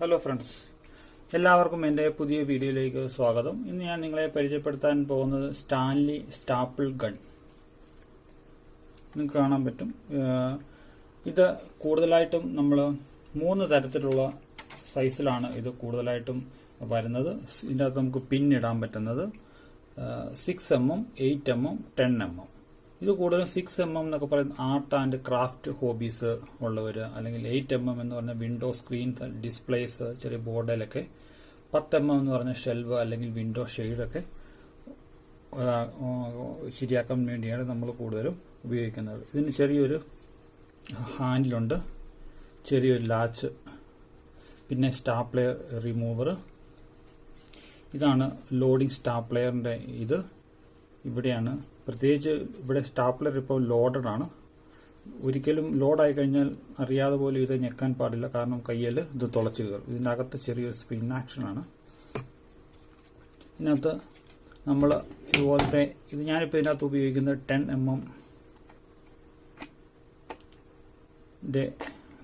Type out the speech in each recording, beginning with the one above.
Hello friends, എല്ലാവർക്കും എൻ്റെ പുതിയ വീഡിയോയിലേക്ക് സ്വാഗതം. ഇന്ന് ഞാൻ നിങ്ങളെ പരിചയപ്പെടുത്താൻ പോകുന്നത് സ്റ്റാൻലി സ്റ്റാപ്പിൾ ഗൺ. നിങ്ങൾക്ക് കാണാൻ പറ്റും. ഇത് കൂടുതലായിട്ടും നമ്മൾ 3 തരത്തിലുള്ള സൈസിലാണ് ഇത് കൂടുതലായിട്ടും വരുന്നത്. ഇതിൻ്റെ അകത്ത് നമുക്ക് പിൻ ഇടാൻ പറ്റുന്നത് 6mm, 8mm, 10mm. ഇത് കൂടുതലും 6mm എന്നൊക്കെ പറയുന്ന ആർട്ട് ആൻഡ് ക്രാഫ്റ്റ് ഹോബീസ് ഉള്ളവർ, അല്ലെങ്കിൽ 8mm എന്ന് പറഞ്ഞ വിൻഡോ സ്ക്രീൻ ഡിസ്പ്ലേസ്, ചെറിയ ബോർഡിലൊക്കെ, 10mm എന്ന് പറഞ്ഞ ഷെൽവ് അല്ലെങ്കിൽ വിൻഡോ ഷെയ്ഡൊക്കെ ശരിയാക്കാൻ വേണ്ടിയാണ് നമ്മൾ കൂടുതലും ഉപയോഗിക്കുന്നത്. ഇതിന് ചെറിയൊരു ഹാൻഡിലുണ്ട്, ചെറിയൊരു ലാച്ച്, പിന്നെ സ്റ്റാപ്ലെയർ റിമൂവർ. ഇതാണ് ലോഡിംഗ് സ്റ്റാപ്ലെയറിൻ്റെ ഇത്. ഇവിടെയാണ് പ്രത്യേകിച്ച് ഇവിടെ സ്റ്റാപ്ലർ ഇപ്പോൾ ലോഡഡ് ആണ്. ഒരിക്കലും ലോഡായി കഴിഞ്ഞാൽ അറിയാതെ പോലും ഇത് ഞെക്കാൻ പാടില്ല, കാരണം കയ്യിൽ ഇത് തുളച്ച് കയറും. ഇതിൻ്റെ അകത്ത് ചെറിയൊരു സ്പ്രിങ് ആക്ഷനാണ്. ഇതിനകത്ത് നമ്മൾ ഇതുപോലത്തെ ഞാനിപ്പോൾ ഇതിനകത്ത് ഉപയോഗിക്കുന്നത് 10mm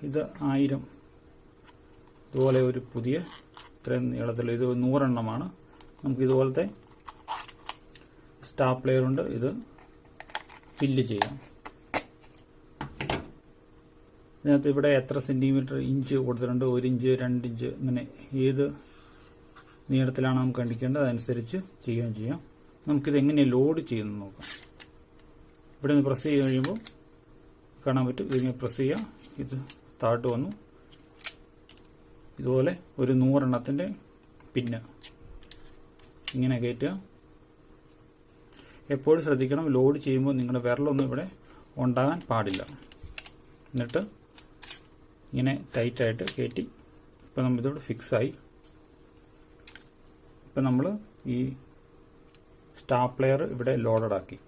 ഇത് 1000 ഇതുപോലെ ഒരു പുതിയ ഇത്രയും നീളത്തിൽ ഇത് 100 എണ്ണമാണ്. നമുക്ക് ഇതുപോലത്തെ സ്റ്റാപ്ലെയർ ഉണ്ട്, ഇത് ഫില്ല് ചെയ്യാം. ഇതിനകത്ത് ഇവിടെ എത്ര സെന്റിമീറ്റർ ഇഞ്ച് കൊടുത്തിട്ടുണ്ട്, 1 ഇഞ്ച്, 2 ഇഞ്ച്, ഇങ്ങനെ ഏത് നീളത്തിലാണ് നമുക്ക് അടിക്കേണ്ടത് അതനുസരിച്ച് ചെയ്യുകയും ചെയ്യാം. നമുക്കിത് എങ്ങനെ ലോഡ് ചെയ്യുന്നത് നോക്കാം. ഇവിടെ നിന്ന് പ്രസ് ചെയ്ത് കഴിയുമ്പോൾ കാണാൻ പറ്റും. ഇതിങ്ങനെ പ്രസ് ചെയ്യാം, ഇത് താഴ്ത്തു വന്നു. ഇതുപോലെ ഒരു 100 എണ്ണത്തിൻ്റെ പിന്ന് ഇങ്ങനെ കയറ്റുക. എപ്പോഴും ശ്രദ്ധിക്കണം, ലോഡ് ചെയ്യുമ്പോൾ നിങ്ങളുടെ വിരലൊന്നും ഇവിടെ ഉണ്ടാകാൻ പാടില്ല. എന്നിട്ട് ഇങ്ങനെ ടൈറ്റായിട്ട് കയറ്റി. ഇപ്പം നമ്മൾ ഇതോടെ ഫിക്സായി. ഇപ്പം നമ്മൾ ഈ സ്റ്റാപ്ലെയർ ഇവിടെ ലോഡഡാക്കി.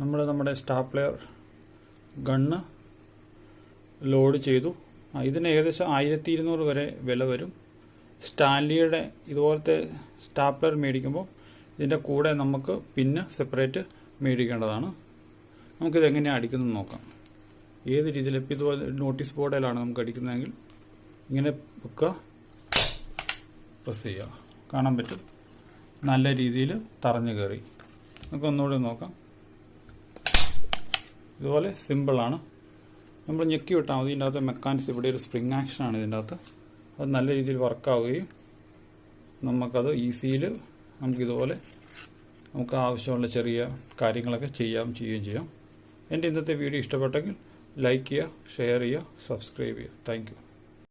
നമ്മൾ നമ്മുടെ സ്റ്റാപ്ലെയർ ഗണ്ണ് ലോഡ് ചെയ്തു. ഇതിന് ഏകദേശം 1200 വരെ വില വരും. സ്റ്റാൻലിയുടെ ഇതുപോലത്തെ സ്റ്റാപ്ലർ മേടിക്കുമ്പോൾ ഇതിൻ്റെ കൂടെ നമുക്ക് പിന്ന് സെപ്പറേറ്റ് മേടിക്കേണ്ടതാണ്. നമുക്കിത് എങ്ങനെയാണ് അടിക്കുന്നത് നോക്കാം. ഏത് രീതിയിൽ ഇപ്പോൾ ഇതുപോലെ നോട്ടീസ് ബോർഡിലാണ് നമുക്ക് അടിക്കുന്നതെങ്കിൽ ഇങ്ങനെ വെക്കുക, പ്രസ് ചെയ്യുക. കാണാൻ പറ്റും, നല്ല രീതിയിൽ തറഞ്ഞു കയറി. നമുക്ക് ഒന്നുകൂടി നോക്കാം. ഇതുപോലെ സിമ്പിളാണ്. നമ്മൾ ഞെക്കി വിട്ടാൽ മതി. ഇതിൻ്റെ അകത്ത് മെക്കാനിക്സ്, ഇവിടെ ഒരു സ്പ്രിങ് ആക്ഷനാണ് ഇതിൻ്റെ അകത്ത്. അത് നല്ല രീതിയിൽ വർക്കാവുകയും നമുക്കത് ഈസിയിൽ നമുക്കിതുപോലെ നമുക്ക് ആവശ്യമുള്ള ചെറിയ കാര്യങ്ങളൊക്കെ ചെയ്യുകയും ചെയ്യാം. എൻ്റെ ഇന്നത്തെ വീഡിയോ ഇഷ്ടപ്പെട്ടെങ്കിൽ ലൈക്ക് ചെയ്യുക, ഷെയർ ചെയ്യുക, സബ്സ്ക്രൈബ് ചെയ്യുക. Thank you.